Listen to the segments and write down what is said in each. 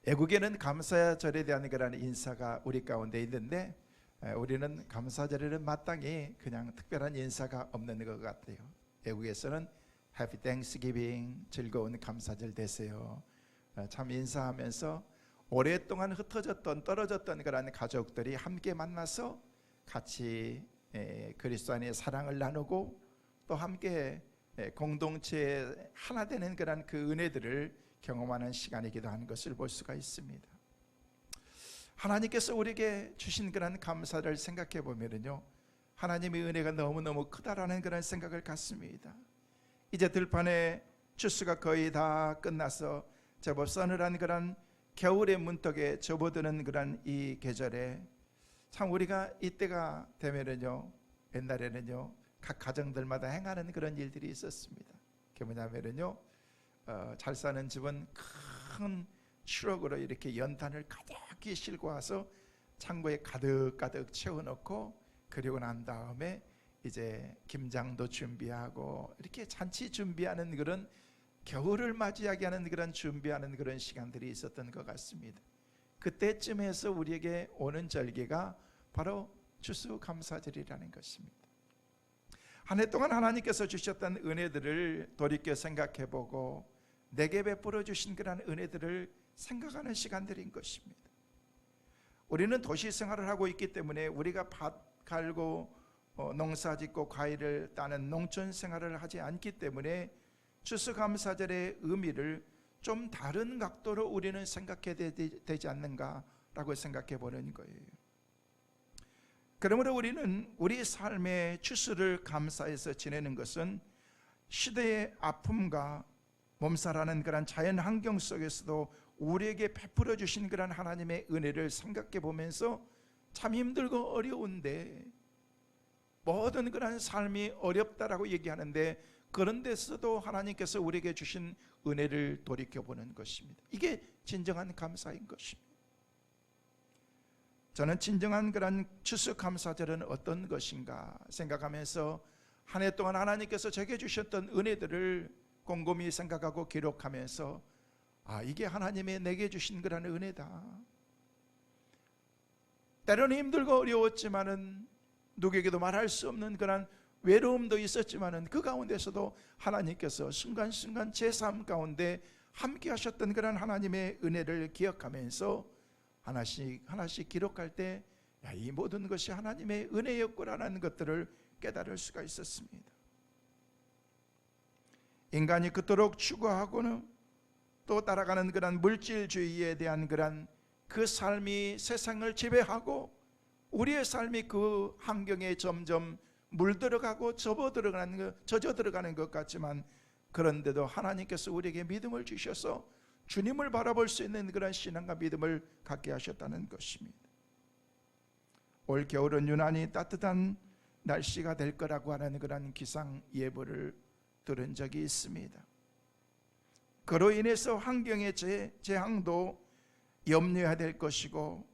외국에는 감사절에 대한 그런 인사가 우리 가운데 있는데 우리는 감사절에는 마땅히 그냥 특별한 인사가 없는 것 같아요. 외국에서는 Happy Thanksgiving, 즐거운 감사절 되세요. 참 인사하면서 오랫동안 흩어졌던 떨어졌던 그런 가족들이 함께 만나서 같이 그리스도 안에 사랑을 나누고 또 함께 공동체에 하나 되는 그런 그 은혜들을 경험하는 시간이기도 한 것을 볼 수가 있습니다. 하나님께서 우리에게 주신 그런 감사를 생각해 보면요, 하나님의 은혜가 너무너무 크다라는 그런 생각을 갖습니다. 이제 들판에 추수가 거의 다 끝나서 제법 서늘한 그런 겨울의 문턱에 접어드는 그런 이 계절에 참 우리가 이때가 되면은요, 옛날에는요 각 가정들마다 행하는 그런 일들이 있었습니다. 그게 뭐냐면은요, 잘 사는 집은 큰 추럭으로 이렇게 연탄을 가득히 싣고 와서 창고에 가득가득 채워놓고, 그리고 난 다음에 이제 김장도 준비하고 이렇게 잔치 준비하는 그런, 겨울을 맞이하게 하는 그런 준비하는 그런 시간들이 있었던 것 같습니다. 그때쯤에서 우리에게 오는 절기가 바로 추수감사절이라는 것입니다. 한 해 동안 하나님께서 주셨던 은혜들을 돌이켜 생각해보고 내게 베풀어 주신 그런 은혜들을 생각하는 시간들인 것입니다. 우리는 도시 생활을 하고 있기 때문에 우리가 밭 갈고 농사 짓고 과일을 따는 농촌 생활을 하지 않기 때문에 추수감사절의 의미를 좀 다른 각도로 우리는 생각해야 되지 않는가라고 생각해 보는 거예요. 그러므로 우리는 우리 삶의 추수를 감사해서 지내는 것은 시대의 아픔과 몸살하는 그런 자연 환경 속에서도 우리에게 베풀어 주신 그런 하나님의 은혜를 생각해 보면서 참 힘들고 어려운데, 모든 그런 삶이 어렵다라고 얘기하는데 그런 데서도 하나님께서 우리에게 주신 은혜를 돌이켜보는 것입니다. 이게 진정한 감사인 것입니다. 저는 진정한 그런 추수감사절은 어떤 것인가 생각하면서 한 해 동안 하나님께서 제게 주셨던 은혜들을 곰곰이 생각하고 기록하면서, 이게 하나님의 내게 주신 그런 은혜다. 때로는 힘들고 어려웠지만은 누구에게도 말할 수 없는 그런 외로움도 있었지만은 그 가운데서도 하나님께서 순간순간 제 삶 가운데 함께 하셨던 그런 하나님의 은혜를 기억하면서 하나씩 기록할 때, 이 모든 것이 하나님의 은혜였구나라는 것들을 깨달을 수가 있었습니다. 인간이 그토록 추구하고는 또 따라가는 그런 물질주의에 대한 그런 그 삶이 세상을 지배하고 우리의 삶이 그 환경에 점점 물들어가고 젖어 들어가는 것 같지만, 그런데도 하나님께서 우리에게 믿음을 주셔서 주님을 바라볼 수 있는 그런 신앙과 믿음을 갖게 하셨다는 것입니다. 올 겨울은 유난히 따뜻한 날씨가 될 거라고 하는 그런 기상 예보를 들은 적이 있습니다. 그로 인해서 환경의 재앙도 염려해야 될 것이고,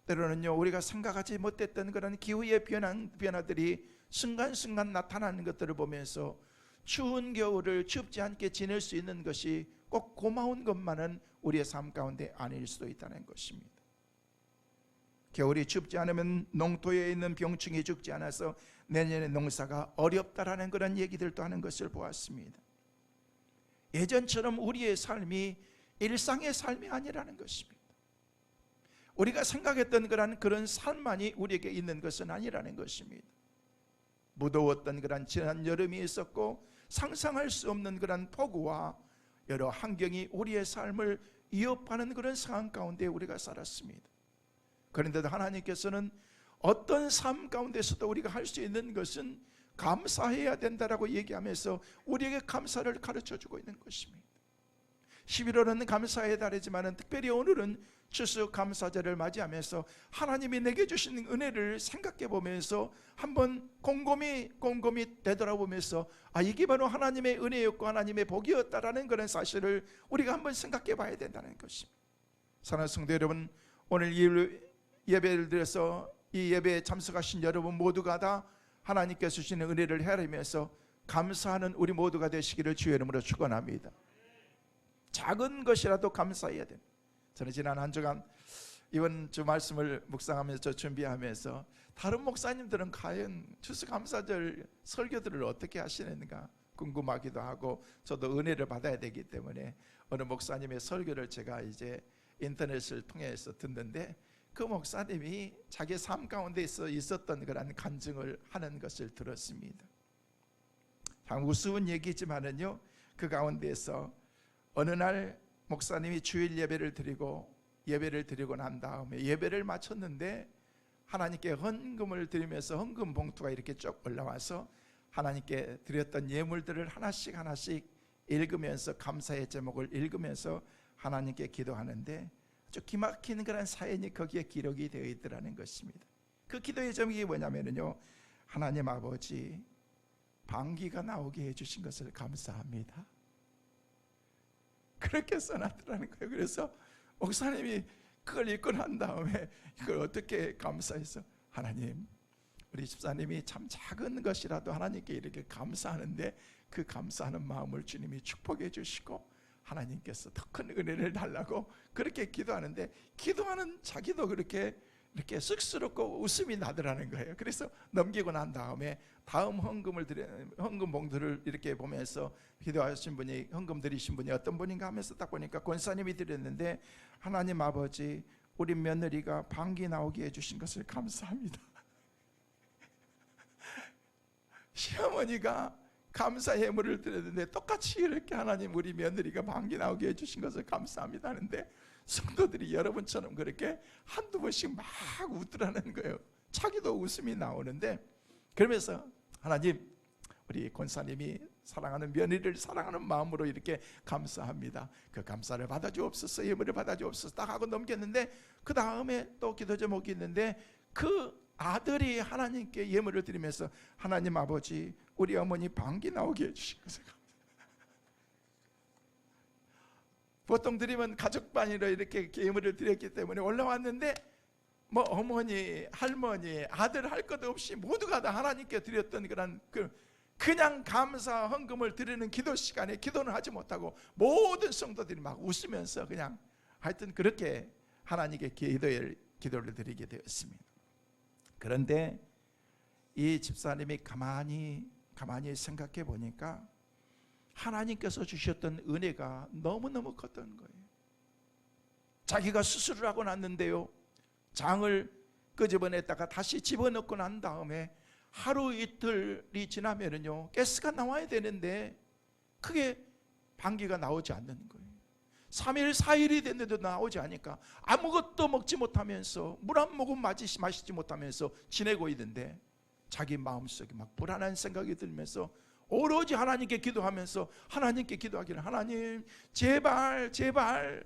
때로는요 우리가 생각하지 못했던 그런 기후의 변화들이 순간순간 나타나는 것들을 보면서 추운 겨울을 춥지 않게 지낼 수 있는 것이 꼭 고마운 것만은 우리의 삶 가운데 아닐 수도 있다는 것입니다. 겨울이 춥지 않으면 농토에 있는 병충이 죽지 않아서 내년에 농사가 어렵다라는 그런 얘기들도 하는 것을 보았습니다. 예전처럼 우리의 삶이 일상의 삶이 아니라는 것입니다. 우리가 생각했던 그런 삶만이 우리에게 있는 것은 아니라는 것입니다. 무더웠던 그런 지난 여름이 있었고, 상상할 수 없는 그런 폭우와 여러 환경이 우리의 삶을 위협하는 그런 상황 가운데 우리가 살았습니다. 그런데도 하나님께서는 어떤 삶 가운데서도 우리가 할 수 있는 것은 감사해야 된다라고 얘기하면서 우리에게 감사를 가르쳐주고 있는 것입니다. 11월은 감사의 달이지만 특별히 오늘은 추수감사절을 맞이하면서 하나님이 내게 주신 은혜를 생각해 보면서 한번 곰곰이 되돌아보면서, 이게 바로 하나님의 은혜였고 하나님의 복이었다라는 그런 사실을 우리가 한번 생각해 봐야 된다는 것입니다. 사랑하는 성도 여러분, 오늘 예배를 드려서 이 예배에 참석하신 여러분 모두가 다 하나님께서 주시는 은혜를 헤아리면서 감사하는 우리 모두가 되시기를 주의 이름으로 축원합니다. 작은 것이라도 감사해야 됩니다. 저는 지난 한 주간 이번 주 말씀을 묵상하면서 준비하면서 다른 목사님들은 과연 추수감사절 설교들을 어떻게 하시는가 궁금하기도 하고, 저도 은혜를 받아야 되기 때문에 어느 목사님의 설교를 제가 이제 인터넷을 통해서 듣는데, 그 목사님이 자기 삶 가운데 있었던 그런 간증을 하는 것을 들었습니다. 참 우스운 얘기지만은요, 그 가운데에서 어느 날 목사님이 주일 예배를 드리고 난 다음에 예배를 마쳤는데 하나님께 헌금을 드리면서 헌금 봉투가 이렇게 쭉 올라와서 하나님께 드렸던 예물들을 하나씩 읽으면서, 감사의 제목을 읽으면서 하나님께 기도하는데 아주 기막히는 그런 사연이 거기에 기록이 되어 있더라는 것입니다. 그 기도의 제목이 뭐냐면요, 하나님 아버지, 방귀가 나오게 해주신 것을 감사합니다. 그렇게 써놨더라는 거예요. 그래서 목사님이 그걸 읽고 난 다음에 이걸 어떻게 감사해서, 하나님, 우리 집사님이 참 작은 것이라도 하나님께 이렇게 감사하는데 그 감사하는 마음을 주님이 축복해 주시고 하나님께서 더 큰 은혜를 달라고 그렇게 기도하는데, 기도하는 자기도 그렇게 이렇게 쑥스럽고 웃음이 나더라는 거예요. 그래서 넘기고 난 다음에 다음 헌금 봉투를 이렇게 보면서 기도하신 분이, 헌금 드리신 분이 어떤 분인가 하면서 딱 보니까 권사님이 드렸는데, 하나님 아버지, 우리 며느리가 방귀 나오게 해주신 것을 감사합니다. 시어머니가 감사 예물을 드렸는데 똑같이 이렇게 하나님, 우리 며느리가 방귀 나오게 해주신 것을 감사합니다 하는데, 성도들이 여러분처럼 그렇게 한두 번씩 막 웃더라는 거예요. 자기도 웃음이 나오는데, 그러면서 하나님, 우리 권사님이 사랑하는 며느리를 사랑하는 마음으로 이렇게 감사합니다. 그 감사를 받아주옵소서, 예물을 받아주옵소서 딱 하고 넘겼는데, 그 다음에 또 기도 제목이 있는데, 그 아들이 하나님께 예물을 드리면서, 하나님 아버지, 우리 어머니 방귀 나오게 해주신 것을 보통 드리면 가족반으로 이렇게 예물을 드렸기 때문에 올라왔는데, 뭐 어머니, 할머니, 아들 할 것 없이 모두가 다 하나님께 드렸던 그런 그냥 감사 헌금을 드리는 기도 시간에 기도는 하지 못하고 모든 성도들이 막 웃으면서 그냥 하여튼 그렇게 하나님께 기도를 드리게 되었습니다. 그런데 이 집사님이 가만히 생각해 보니까 하나님께서 주셨던 은혜가 너무너무 컸던 거예요. 자기가 수술을 하고 났는데요, 장을 끄집어냈다가 다시 집어넣고 난 다음에 하루 이틀이 지나면은요, 가스가 나와야 되는데 그게 방귀가 나오지 않는 거예요. 3일 4일이 됐는데도 나오지 않으니까 아무것도 먹지 못하면서 물 한 모금 마시지 못하면서 지내고 있는데, 자기 마음속에 막 불안한 생각이 들면서 오로지 하나님께 기도하면서, 하나님께 기도하기를, 하나님 제발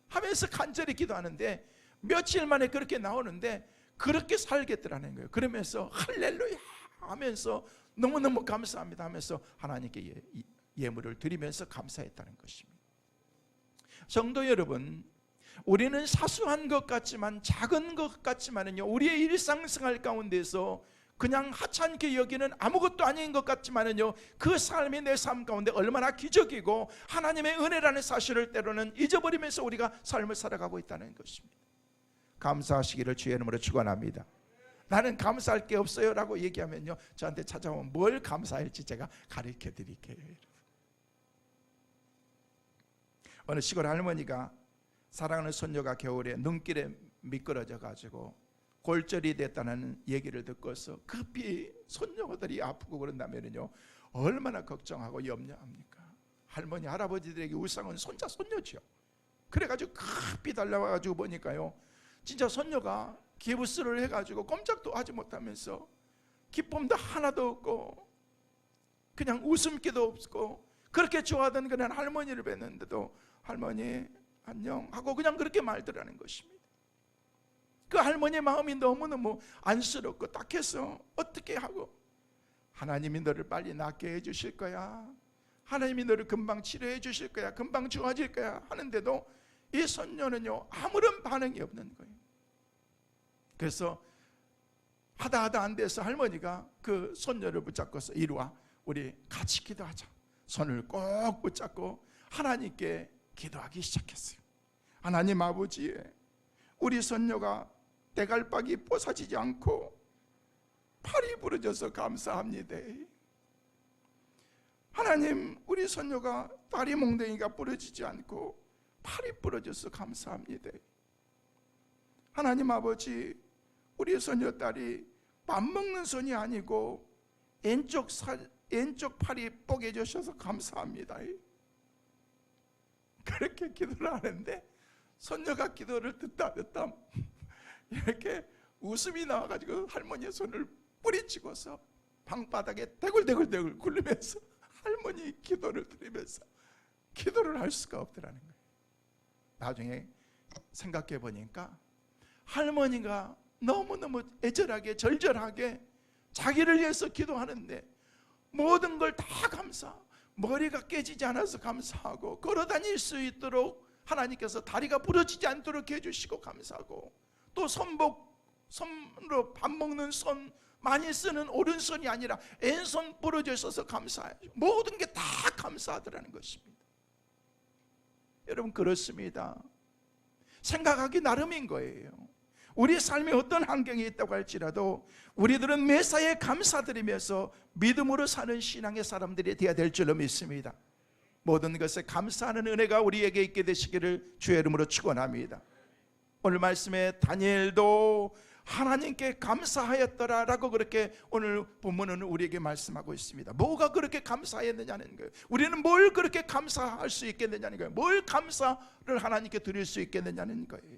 하면서 간절히 기도하는데, 며칠 만에 그렇게 나오는데 그렇게 살겠더라는 거예요. 그러면서 할렐루야 하면서 너무너무 감사합니다 하면서 하나님께 예물을 드리면서 감사했다는 것입니다. 성도 여러분, 우리는 사소한 것 같지만, 작은 것 같지만은요, 우리의 일상생활 가운데서 그냥 하찮게 여기는 아무것도 아닌 것 같지만은요, 그 삶이 내 삶 가운데 얼마나 기적이고 하나님의 은혜라는 사실을 때로는 잊어버리면서 우리가 삶을 살아가고 있다는 것입니다. 감사하시기를 주의 이름으로 축원합니다. 나는 감사할 게 없어요 라고 얘기하면요, 저한테 찾아오면 뭘 감사할지 제가 가르쳐 드릴게요. 어느 시골 할머니가 사랑하는 손녀가 겨울에 눈길에 미끄러져 가지고 골절이 됐다는 얘기를 듣고서 급히 손녀들이 아프고 그런다면요, 얼마나 걱정하고 염려합니까? 할머니 할아버지들에게 우상은 손자 손녀죠. 그래가지고 급히 달려와가지고 보니까요, 진짜 손녀가 기부스를 해가지고 꼼짝도 하지 못하면서 기쁨도 하나도 없고 그냥 웃음기도 없고 그렇게 좋아하던 그런 할머니를 뵀는데도 할머니 안녕 하고 그냥 그렇게 말더라는 것입니다. 그 할머니의 마음이 너무너무 안쓰럽고 딱해서 어떻게 하고, 하나님이 너를 빨리 낫게 해주실 거야, 하나님이 너를 금방 치료해 주실 거야, 금방 좋아질 거야 하는데도 이 손녀는요 아무런 반응이 없는 거예요. 그래서 하다 안 돼서 할머니가 그 손녀를 붙잡고서 이리 와, 우리 같이 기도하자. 손을 꼭 붙잡고 하나님께 기도하기 시작했어요. 하나님 아버지, 우리 손녀가 대갈박이 뽀사지지 않고 팔이 부러져서 감사합니다. 하나님, 우리 손녀가 다리 몽둥이가 부러지지 않고 팔이 부러져서 감사합니다. 하나님 아버지, 우리 손녀 딸이 밥 먹는 손이 아니고 왼쪽 팔이 뽀개져서 감사합니다. 그렇게 기도를 하는데 손녀가 기도를 듣다 이렇게 웃음이 나와가지고 할머니의 손을 뿌리치고서 방바닥에 대굴대굴 굴리면서 할머니 기도를 들으면서 기도를 할 수가 없더라는 거예요. 나중에 생각해 보니까 할머니가 너무너무 애절하게 절절하게 자기를 위해서 기도하는데 모든 걸 다 머리가 깨지지 않아서 감사하고 걸어 다닐 수 있도록 하나님께서 다리가 부러지지 않도록 해주시고 감사하고, 또 손으로 밥 먹는 손 많이 쓰는 오른손이 아니라 왼손 부러져 있어서 감사해요. 모든 게 다 감사하더라는 것입니다. 여러분, 그렇습니다. 생각하기 나름인 거예요. 우리 삶에 어떤 환경이 있다고 할지라도 우리들은 매사에 감사드리면서 믿음으로 사는 신앙의 사람들이 되어야 될 줄로 믿습니다. 모든 것에 감사하는 은혜가 우리에게 있게 되시기를 주의 이름으로 축원합니다. 오늘 말씀에 다니엘도 하나님께 감사하였더라라고 그렇게 오늘 본문은 우리에게 말씀하고 있습니다. 뭐가 그렇게 감사했느냐는 거예요. 우리는 뭘 그렇게 감사할 수 있겠느냐는 거예요. 뭘 감사를 하나님께 드릴 수 있겠느냐는 거예요.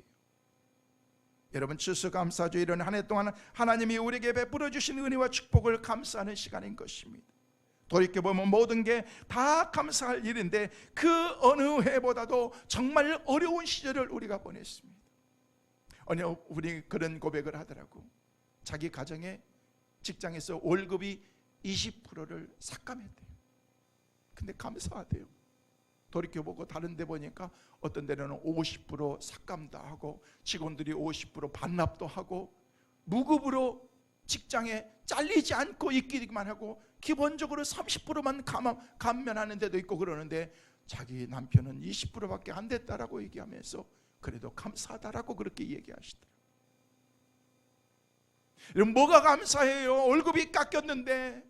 여러분, 추수감사주의 이런 한 해 동안 하나님이 우리에게 베풀어 주신 은혜와 축복을 감사하는 시간인 것입니다. 돌이켜보면 모든 게 다 감사할 일인데 그 어느 해보다도 정말 어려운 시절을 우리가 보냈습니다. 어느 우리 그런 고백을 하더라고. 자기 가정에 직장에서 월급이 20%를 삭감했대요. 근데 감사하대요. 돌이켜보고 다른 데 보니까 어떤 데는 50% 삭감도 하고 직원들이 50% 반납도 하고 무급으로 직장에 잘리지 않고 있기만 하고 기본적으로 30%만 감면하는 데도 있고 그러는데 자기 남편은 20%밖에 안 됐다라고 얘기하면서 그래도 감사하다라고 그렇게 얘기하시더라고요. 여러분, 뭐가 감사해요? 월급이 깎였는데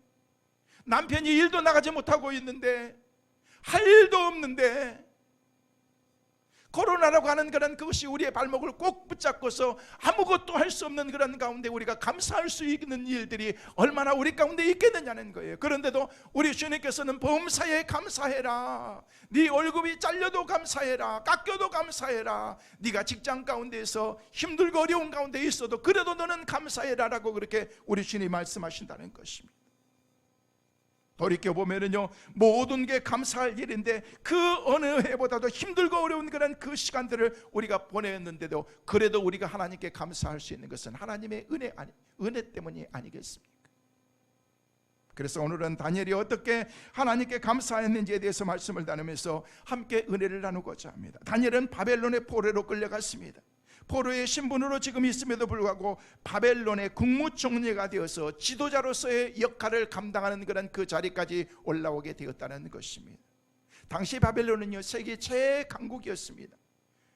남편이 일도 나가지 못하고 있는데 할 일도 없는데 코로나라고 하는 그런 그것이 우리의 발목을 꼭 붙잡고서 아무것도 할 수 없는 그런 가운데 우리가 감사할 수 있는 일들이 얼마나 우리 가운데 있겠느냐는 거예요. 그런데도 우리 주님께서는 범사에 감사해라. 네 월급이 잘려도 감사해라. 깎여도 감사해라. 네가 직장 가운데에서 힘들고 어려운 가운데 있어도 그래도 너는 감사해라 라고 그렇게 우리 주님이 말씀하신다는 것입니다. 돌이켜보면은요, 모든 게 감사할 일인데 그 어느 해보다도 힘들고 어려운 그런 그 시간들을 우리가 보냈는데도 그래도 우리가 하나님께 감사할 수 있는 것은 하나님의 은혜 때문이 아니겠습니까? 그래서 오늘은 다니엘이 어떻게 하나님께 감사했는지에 대해서 말씀을 나누면서 함께 은혜를 나누고자 합니다. 다니엘은 바벨론의 포로로 끌려갔습니다. 포로의 신분으로 지금 있음에도 불구하고 바벨론의 국무총리가 되어서 지도자로서의 역할을 감당하는 그런 그 자리까지 올라오게 되었다는 것입니다. 당시 바벨론은요, 세계 최강국이었습니다.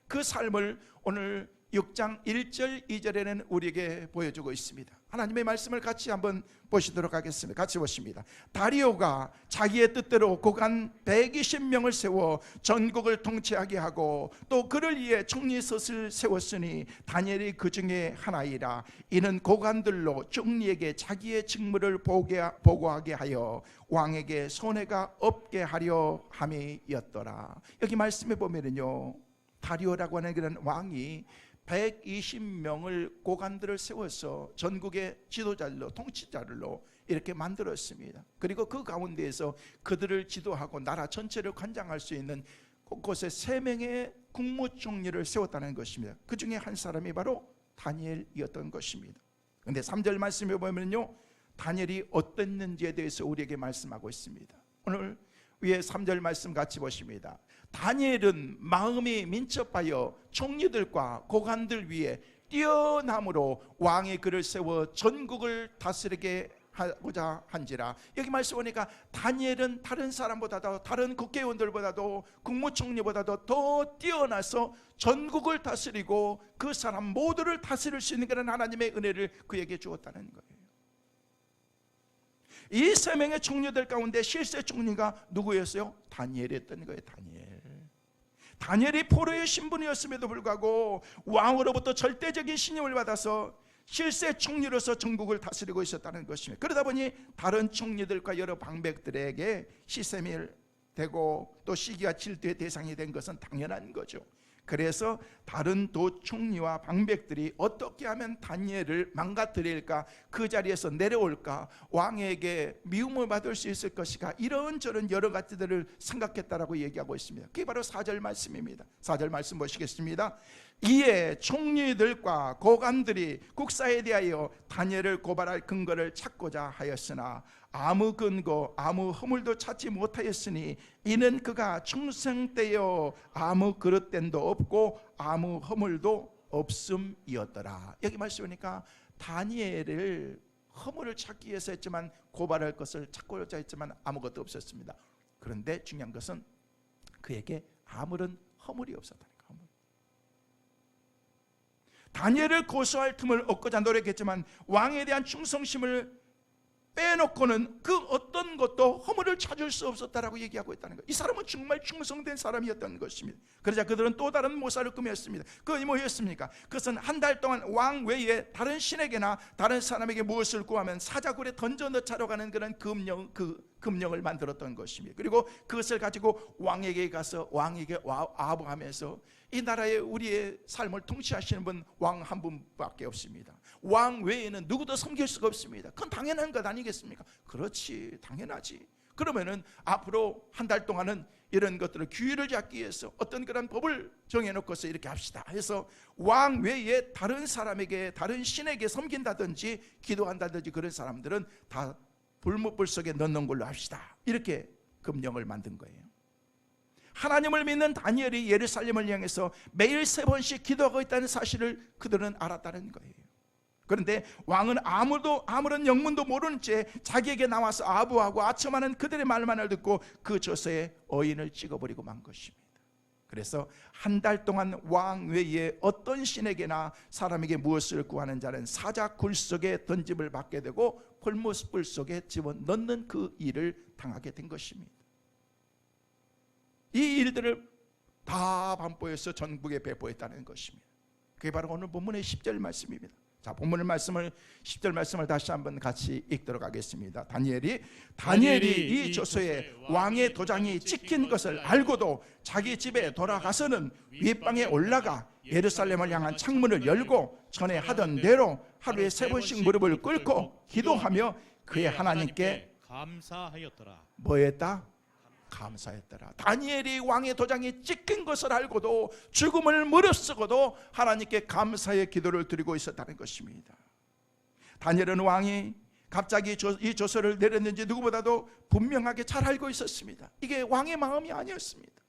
그 삶을 오늘 6장 1절 2절에는 우리에게 보여주고 있습니다. 하나님의 말씀을 같이 한번 보시도록 하겠습니다. 같이 보십니다. 다리오가 자기의 뜻대로 고관 120명을 세워 전국을 통치하게 하고 또 그를 위해 총리섯을 세웠으니 다니엘이 그 중에 하나이라. 이는 고관들로 총리에게 자기의 직무를 보고하게 하여 왕에게 손해가 없게 하려 함이었더라. 여기 말씀해 보면은요, 다리오라고 하는 그런 왕이 120명을 고관들을 세워서 전국의 지도자들로 통치자들로 이렇게 만들었습니다. 그리고 그 가운데에서 그들을 지도하고 나라 전체를 관장할 수 있는 곳곳에 3명의 국무총리를 세웠다는 것입니다. 그 중에 한 사람이 바로 다니엘이었던 것입니다. 그런데 3절 말씀에 보면요, 다니엘이 어땠는지에 대해서 우리에게 말씀하고 있습니다. 오늘 위에 3절 말씀 같이 보십니다. 다니엘은 마음이 민첩하여 총리들과 고관들 위에 뛰어남으로 왕이 그를 세워 전국을 다스리게 하고자 한지라. 여기 말씀 보니까 다니엘은 다른 사람보다도, 다른 국회의원들보다도, 국무총리보다도 더 뛰어나서 전국을 다스리고 그 사람 모두를 다스릴 수 있는 그런 하나님의 은혜를 그에게 주었다는 거예요. 이 세 명의 총리들 가운데 실세 총리가 누구였어요? 다니엘이었던 거예요. 다니엘이 포로의 신분이었음에도 불구하고 왕으로부터 절대적인 신임을 받아서 실세 총리로서 전국을 다스리고 있었다는 것입니다. 그러다 보니 다른 총리들과 여러 방백들에게 시샘이 되고 또 시기와 질투의 대상이 된 것은 당연한 거죠. 그래서 다른 도 총리와 방백들이 어떻게 하면 다니엘을 망가뜨릴까, 그 자리에서 내려올까, 왕에게 미움을 받을 수 있을 것인가, 이런저런 여러 가지들을 생각했다라고 얘기하고 있습니다. 그게 바로 4절 말씀입니다. 4절 말씀 보시겠습니다. 이에 총리들과 고관들이 국사에 대하여 다니엘을 고발할 근거를 찾고자 하였으나 아무 근거 아무 허물도 찾지 못하였으니 이는 그가 충성되어 아무 그릇됨도 없고 아무 허물도 없음이었더라. 여기 말씀이니까 다니엘을 허물을 찾기 위해서 했지만, 고발할 것을 찾고자 했지만 아무것도 없었습니다. 그런데 중요한 것은 그에게 아무런 허물이 없었다는 거예요. 다니엘을 고소할 틈을 얻고자 노력했지만 왕에 대한 충성심을 빼놓고는 그 어떤 것도 허물을 찾을 수 없었다라고 얘기하고 있다는 거예요. 이 사람은 정말 충성된 사람이었던 것입니다. 그러자 그들은 또 다른 모사를 꾸몄습니다. 그것이 뭐였습니까? 그것은 한 달 동안 왕 외에 다른 신에게나 다른 사람에게 무엇을 구하면 사자굴에 던져 넣자로 가는 그런 금령을 만들었던 것입니다. 그리고 그것을 가지고 왕에게 가서 왕에게 아부하면서, 이 나라에 우리의 삶을 통치하시는 분 왕 한 분밖에 없습니다. 왕 외에는 누구도 섬길 수가 없습니다. 그건 당연한 것 아니겠습니까? 그렇지, 당연하지. 그러면은 앞으로 한 달 동안은 이런 것들을 규율을 잡기 위해서 어떤 그런 법을 정해놓고서 이렇게 합시다 해서 왕 외에 다른 사람에게, 다른 신에게 섬긴다든지 기도한다든지 그런 사람들은 다 불못불 속에 넣는 걸로 합시다, 이렇게 금령을 만든 거예요. 하나님을 믿는 다니엘이 예루살렘을 향해서 매일 3번씩 기도하고 있다는 사실을 그들은 알았다는 거예요. 그런데 왕은 아무런 영문도 모르는 채 자기에게 나와서 아부하고 아첨하는 그들의 말만을 듣고 그 저서에 어인을 찍어버리고 만 것입니다. 그래서 한 달 동안 왕 외에 어떤 신에게나 사람에게 무엇을 구하는 자는 사자굴 속에 던짐을 받게 되고 불못불 속에 집어넣는 그 일을 당하게 된 것입니다. 이 일들을 다 반포해서 전국에 배포했다는 것입니다. 그게 바로 오늘 본문의 10절 말씀입니다. 자, 본문의 말씀을 10절 말씀을 다시 한번 같이 읽도록 하겠습니다. 다니엘이 이 저서에 왕의 도장이 찍힌 것을 알고도 자기 집에 돌아가서는 윗방에 올라가 예루살렘을 향한 창문을 열고 전에 하던 대로 하루에 3번씩 무릎을 꿇고 기도하며 그의 하나님께 감사하였더라. 뭐했다? 감사했더라. 다니엘이 왕의 도장이 찍힌 것을 알고도 죽음을 무릅쓰고도 하나님께 감사의 기도를 드리고 있었다는 것입니다. 다니엘은 왕이 갑자기 이 조서를 내렸는지 누구보다도 분명하게 잘 알고 있었습니다. 이게 왕의 마음이 아니었습니다.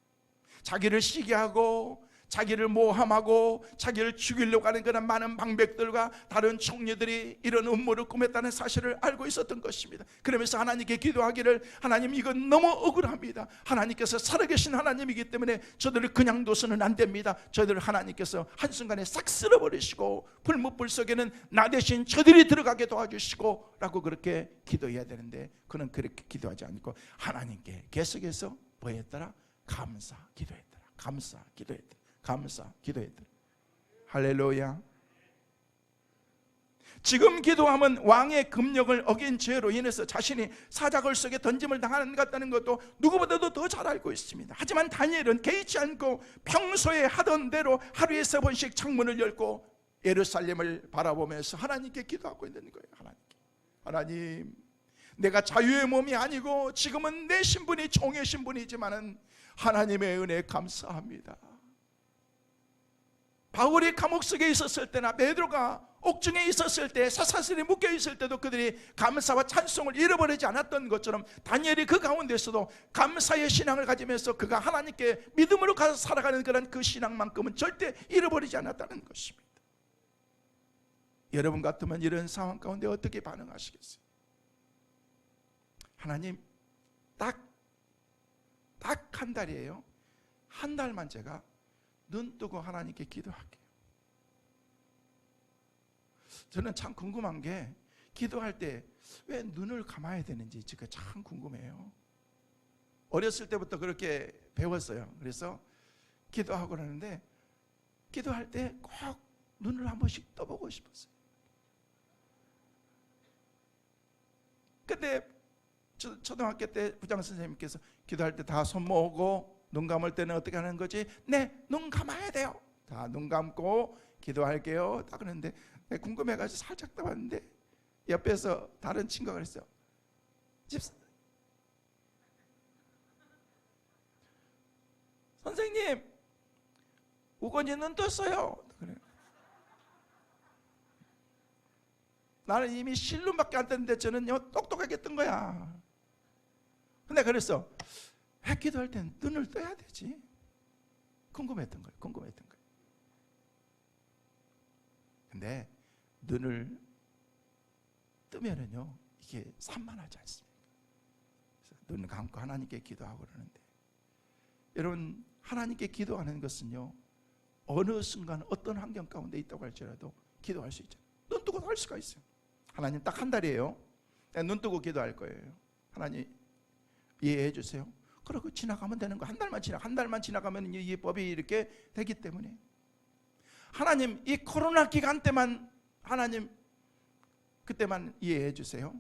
자기를 시기하고 자기를 모함하고 자기를 죽이려고 하는 그런 많은 방백들과 다른 총리들이 이런 음모를 꾸몄다는 사실을 알고 있었던 것입니다. 그러면서 하나님께 기도하기를, 하나님 이건 너무 억울합니다. 하나님께서 살아계신 하나님이기 때문에 저들을 그냥 둬서는 안 됩니다. 저들을 하나님께서 한순간에 싹 쓸어버리시고 불못불 속에는 나 대신 저들이 들어가게 도와주시고 라고 그렇게 기도해야 되는데, 그는 그렇게 기도하지 않고 하나님께 계속해서 뭐 했더라? 감사 기도했더라. 감사 기도했더라. 감사 기도했더라. 할렐루야. 지금 기도하면 왕의 금령을 어긴 죄로 인해서 자신이 사자굴 속에 던짐을 당하는 것 같다는 것도 누구보다도 더 잘 알고 있습니다. 하지만 다니엘은 개의치 않고 평소에 하던 대로 하루에 3번씩 창문을 열고 예루살렘을 바라보면서 하나님께 기도하고 있는 거예요. 하나님, 내가 자유의 몸이 아니고 지금은 내 신분이 종의 신분이지만은 하나님의 은혜에 감사합니다. 바울이 감옥 속에 있었을 때나 베드로가 옥중에 있었을 때, 사사슬에 묶여 있을 때도 그들이 감사와 찬송을 잃어버리지 않았던 것처럼 다니엘이 그 가운데서도 감사의 신앙을 가지면서 그가 하나님께 믿음으로 가서 살아가는 그런 그 신앙만큼은 절대 잃어버리지 않았다는 것입니다. 여러분 같으면 이런 상황 가운데 어떻게 반응하시겠어요? 하나님 딱 한 달이에요. 한 달만 제가 눈 뜨고 하나님께 기도할게요. 저는 참 궁금한 게 기도할 때 왜 눈을 감아야 되는지 제가 참 궁금해요. 어렸을 때부터 그렇게 배웠어요. 그래서 기도하고 그러는데 기도할 때 꼭 눈을 한 번씩 떠보고 싶었어요. 근데 초등학교 때 부장 선생님께서 기도할 때 다 손 모으고 눈 감을 때는 어떻게 하는 거지? 네, 눈 감아야 돼요. 자, 눈 감고 기도할게요. 딱 그러는데 궁금해가지고 살짝 떠봤는데 옆에서 다른 친구가 그랬어요. 선생님, 우건이 눈 떴어요. 그래요. 나는 이미 실눈밖에 안 떴는데 저는요 똑똑하게 뜬 거야. 근데 그랬어. 왜 기도할 땐 눈을 떠야 되지? 궁금했던 거예요. 근데 눈을 뜨면은요 이게 산만하지 않습니까? 그래서 눈 감고 하나님께 기도하고 그러는데, 여러분 하나님께 기도하는 것은요 어느 순간 어떤 환경 가운데 있다고 할지라도 기도할 수 있잖아요. 눈 뜨고 할 수가 있어요. 하나님 딱 한 달이에요. 눈 뜨고 기도할 거예요. 하나님 이해해 주세요. 그러고 지나가면 되는 거. 한 달만 지나가면 이 법이 이렇게 되기 때문에 하나님 이 코로나 기간 때만 하나님 그때만 이해해 주세요.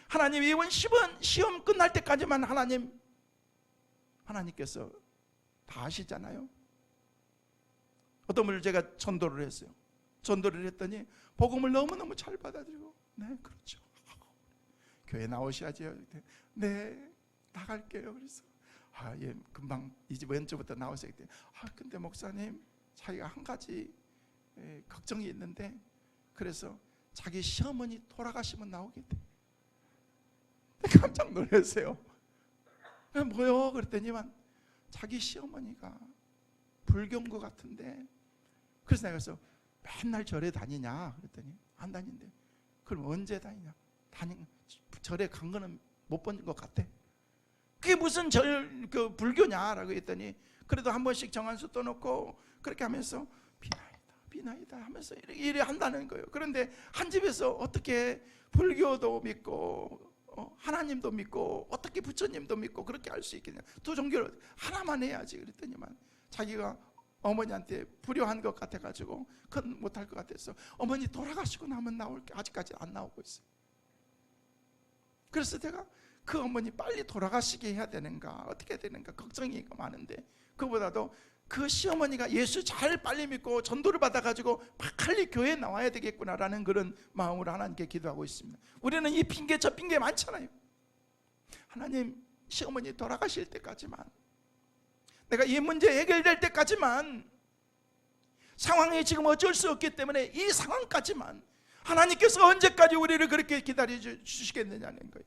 하나님 이번 시험 끝날 때까지만 하나님께서 다 아시잖아요. 어떤 분을 제가 전도를 했어요. 전도를 했더니 복음을 너무너무 잘 받아들이고, 네 그렇죠, 교회 나오셔야죠. 네 나갈게요. 그래서 예 금방 이제 왼쪽부터 나오세요. 근데 목사님 자기가 한 가지 걱정이 있는데, 그래서 자기 시어머니 돌아가시면 나오겠대. 깜짝 놀랐어요. 뭐요? 그랬더니만 자기 시어머니가 불교인 것 같은데, 그래서 내가 그래서 맨날 절에 다니냐 그랬더니 안 다닌대. 그럼 언제 다니냐? 절에 간 거는 못 본 것 같대. 그게 무슨 불교냐라고 했더니, 그래도 한 번씩 정한수 떠놓고 그렇게 하면서 비나이다 하면서 이래 한다는 거예요. 그런데 한 집에서 어떻게 불교도 믿고 하나님도 믿고 어떻게 부처님도 믿고 그렇게 할 수 있겠냐? 두 종교를 하나만 해야지. 그랬더니만 자기가 어머니한테 불효한 것 같아가지고 그건 못할 것 같아서 어머니 돌아가시고 나면 나올게. 아직까지 안 나오고 있어요. 그래서 제가 그 어머니 빨리 돌아가시게 해야 되는가 어떻게 해야 되는가 걱정이 많은데, 그보다도 그 시어머니가 예수 잘 빨리 믿고 전도를 받아가지고 빨리 교회에 나와야 되겠구나라는 그런 마음으로 하나님께 기도하고 있습니다. 우리는 이 핑계 저 핑계 많잖아요. 하나님 시어머니 돌아가실 때까지만, 내가 이 문제 해결될 때까지만, 상황이 지금 어쩔 수 없기 때문에 이 상황까지만 하나님께서 언제까지 우리를 그렇게 기다려 주시겠느냐는 거예요.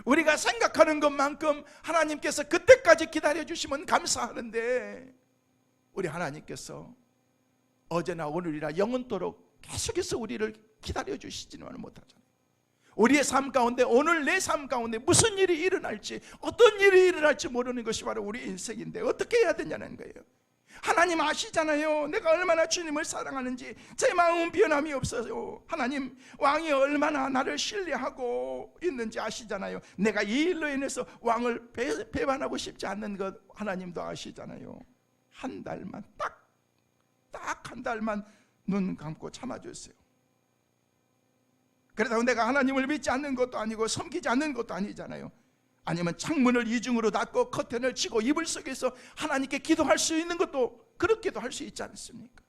우리가 생각하는 것만큼 하나님께서 그때까지 기다려 주시면 감사하는데, 우리 하나님께서 어제나 오늘이나 영원토록 계속해서 우리를 기다려 주시지는 못하잖아요. 우리의 삶 가운데, 오늘 내 삶 가운데 무슨 일이 일어날지, 어떤 일이 일어날지 모르는 것이 바로 우리 인생인데 어떻게 해야 되냐는 거예요. 하나님 아시잖아요. 내가 얼마나 주님을 사랑하는지. 제 마음은 변함이 없어요. 하나님 왕이 얼마나 나를 신뢰하고 있는지 아시잖아요. 내가 이 일로 인해서 왕을 배반하고 싶지 않는 것 하나님도 아시잖아요. 한 달만 딱 한 달만 눈 감고 참아주세요. 그래도 내가 하나님을 믿지 않는 것도 아니고 섬기지 않는 것도 아니잖아요. 아니면 창문을 이중으로 닫고 커튼을 치고 이불 속에서 하나님께 기도할 수 있는 것도 그렇게도 할 수 있지 않습니까?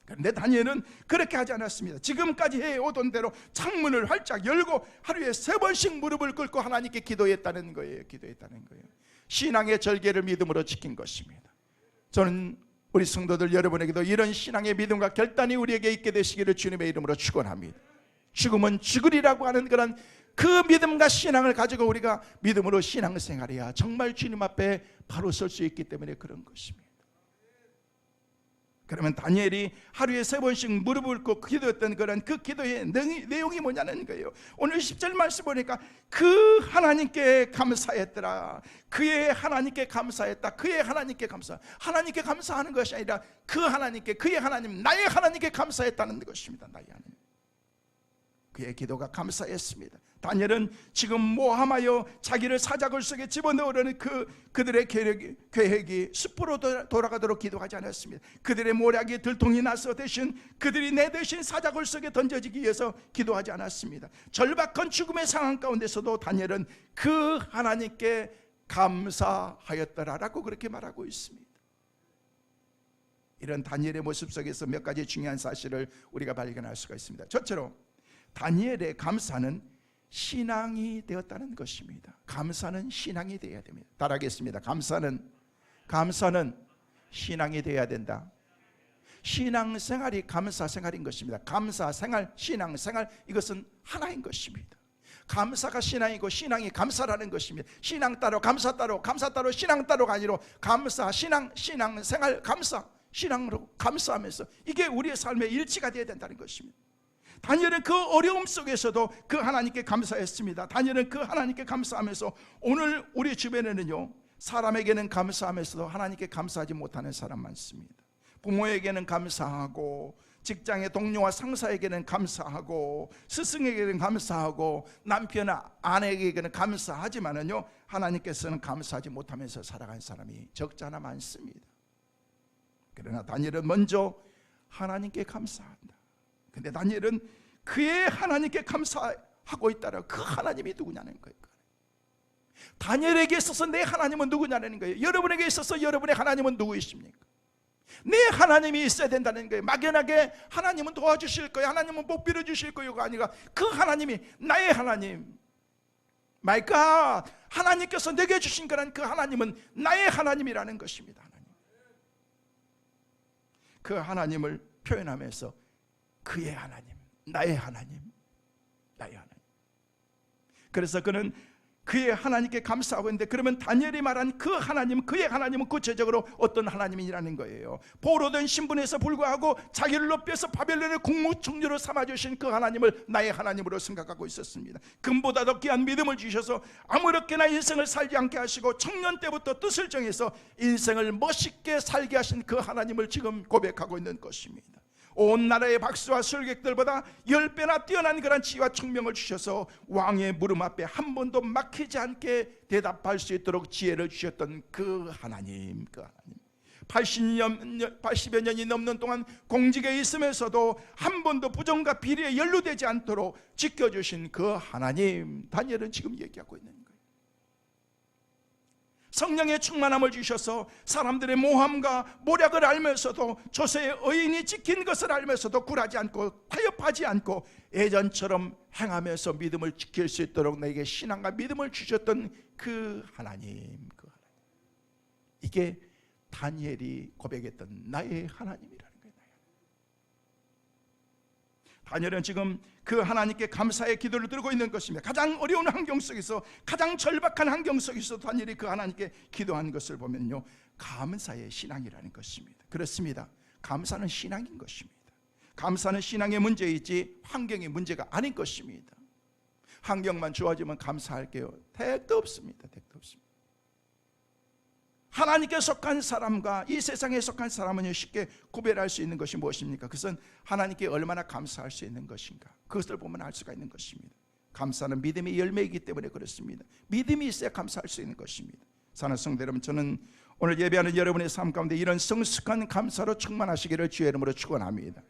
그런데 다니엘은 그렇게 하지 않았습니다. 지금까지 해오던 대로 창문을 활짝 열고 하루에 3번씩 무릎을 꿇고 하나님께 기도했다는 거예요. 신앙의 절개를 믿음으로 지킨 것입니다. 저는 우리 성도들 여러분에게도 이런 신앙의 믿음과 결단이 우리에게 있게 되시기를 주님의 이름으로 축원합니다. 죽으면 죽으리라고 하는 그런 그 믿음과 신앙을 가지고 우리가 믿음으로 신앙생활해야 정말 주님 앞에 바로 설 수 있기 때문에 그런 것입니다. 그러면 다니엘이 하루에 3번씩 무릎을 꿇고 기도했던 그런 그 기도의 내용이 뭐냐는 거예요. 오늘 10절 말씀 보니까 그 하나님께 감사했더라. 그의 하나님께 감사했다. 그의 하나님께 감사. 하나님께 감사하는 것이 아니라 그 하나님께, 그의 하나님, 나의 하나님께 감사했다는 것입니다. 나의 하나님. 그의 기도가 감사했습니다. 다니엘은 지금 모함하여 자기를 사자굴 속에 집어넣으려는 그들의 계획이 숲으로 돌아가도록 기도하지 않았습니다. 그들의 모략이 들통이 나서 대신 그들이 내 대신 사자굴 속에 던져지기 위해서 기도하지 않았습니다. 절박한 죽음의 상황 가운데서도 다니엘은 그 하나님께 감사하였더라라고 그렇게 말하고 있습니다. 이런 다니엘의 모습 속에서 몇 가지 중요한 사실을 우리가 발견할 수가 있습니다. 첫째로 다니엘의 감사는 신앙이 되었다는 것입니다. 감사는 신앙이 되어야 됩니다. 따라하겠습니다. 감사는 신앙이 되어야 된다. 신앙생활이 감사생활인 것입니다. 감사생활, 신앙생활, 이것은 하나인 것입니다. 감사가 신앙이고 신앙이 감사라는 것입니다. 신앙 따로 감사 따로, 감사 따로 신앙 따로가 아니라 감사, 신앙생활, 감사, 신앙으로 감사하면서 이게 우리의 삶의 일치가 되어야 된다는 것입니다. 다니엘은 그 어려움 속에서도 그 하나님께 감사했습니다. 다니엘은 그 하나님께 감사하면서 오늘 우리 주변에는요, 사람에게는 감사하면서도 하나님께 감사하지 못하는 사람 많습니다. 부모에게는 감사하고, 직장의 동료와 상사에게는 감사하고, 스승에게는 감사하고, 남편 아내에게는 감사하지만은요, 하나님께서는 감사하지 못하면서 살아간 사람이 적지 않아 많습니다. 그러나 다니엘은 먼저 하나님께 감사한다. 근데 다니엘은 그의 하나님께 감사하고 있다라. 그 하나님이 누구냐는 거예요. 다니엘에게 있어서 내 하나님은 누구냐는 거예요. 여러분에게 있어서 여러분의 하나님은 누구이십니까? 내 하나님이 있어야 된다는 거예요. 막연하게 하나님은 도와주실 거예요, 하나님은 복 빌어주실 거예요가 아니라 그 하나님이 나의 하나님, 마이 갓, 하나님께서 내게 주신 거란 그 하나님은 나의 하나님이라는 것입니다. 그 하나님을 표현하면서 그의 하나님, 나의 하나님, 나의 하나님. 그래서 그는 그의 하나님께 감사하고 있는데, 그러면 다니엘이 말한 그 하나님, 그의 하나님은 구체적으로 어떤 하나님이라는 거예요. 보로된 신분에서 불구하고 자기를 높여서 바벨론의 국무총리로 삼아주신 그 하나님을 나의 하나님으로 생각하고 있었습니다. 금보다 더 귀한 믿음을 주셔서 아무렇게나 인생을 살지 않게 하시고 청년 때부터 뜻을 정해서 인생을 멋있게 살게 하신 그 하나님을 지금 고백하고 있는 것입니다. 온 나라의 박수와 술객들보다 10배나 뛰어난 그런 지혜와 총명을 주셔서 왕의 물음 앞에 한 번도 막히지 않게 대답할 수 있도록 지혜를 주셨던 그 하나님, 80여 년이 넘는 동안 공직에 있으면서도 한 번도 부정과 비리에 연루되지 않도록 지켜주신 그 하나님, 다니엘은 지금 얘기하고 있는 거예요. 성령의 충만함을 주셔서 사람들의 모함과 모략을 알면서도 조세의 의인이 지킨 것을 알면서도 굴하지 않고 타협하지 않고 예전처럼 행하면서 믿음을 지킬 수 있도록 내게 신앙과 믿음을 주셨던 그 하나님, 이게 다니엘이 고백했던 나의 하나님이라는 거예요. 다니엘은 지금 그 하나님께 감사의 기도를 드리고 있는 것입니다. 가장 어려운 환경 속에서, 가장 절박한 환경 속에서 다니엘이 그 하나님께 기도한 것을 보면요, 감사의 신앙이라는 것입니다. 그렇습니다. 감사는 신앙인 것입니다. 감사는 신앙의 문제이지 환경의 문제가 아닌 것입니다. 환경만 좋아지면 감사할게요, 택도 없습니다. 택도 없습니다. 하나님께 속한 사람과 이 세상에 속한 사람은 쉽게 구별할 수 있는 것이 무엇입니까? 그것은 하나님께 얼마나 감사할 수 있는 것인가, 그것을 보면 알 수가 있는 것입니다. 감사는 믿음의 열매이기 때문에 그렇습니다. 믿음이 있어야 감사할 수 있는 것입니다. 사랑하는 성도 여러분, 저는 오늘 예배하는 여러분의 삶 가운데 이런 성숙한 감사로 충만하시기를 주의 이름으로 축원합니다.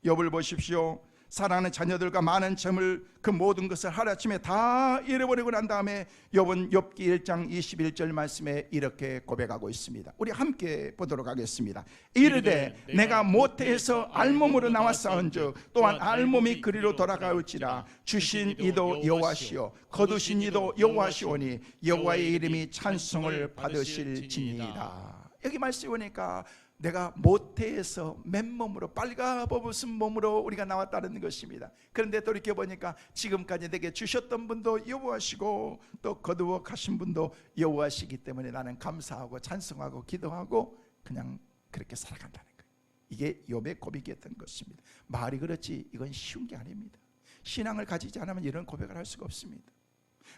욥을 보십시오. 사랑하는 자녀들과 많은 점을, 그 모든 것을 하루아침에 다 잃어버리고 난 다음에 욥은 욥기 1장 21절 말씀에 이렇게 고백하고 있습니다. 우리 함께 보도록 하겠습니다. 이르되 내가 모태에서 알몸으로 나왔사온즉 또한 알몸이 그리로 돌아가올지라. 주신 이도 여호와시요 거두신 이도 여호와시오니 여호와의 이름이 찬송을 받으실지니이다. 여기 말씀이 오니까 내가 모태에서 맨몸으로, 빨가벗은 몸으로 우리가 나왔다는 것입니다. 그런데 돌이켜보니까 지금까지 내게 주셨던 분도 여호와시고 또 거두어 가신 분도 여호와시기 때문에 나는 감사하고 찬송하고 기도하고 그냥 그렇게 살아간다는 거예요. 이게 욥의 고백이었던 것입니다. 말이 그렇지 이건 쉬운 게 아닙니다. 신앙을 가지지 않으면 이런 고백을 할 수가 없습니다.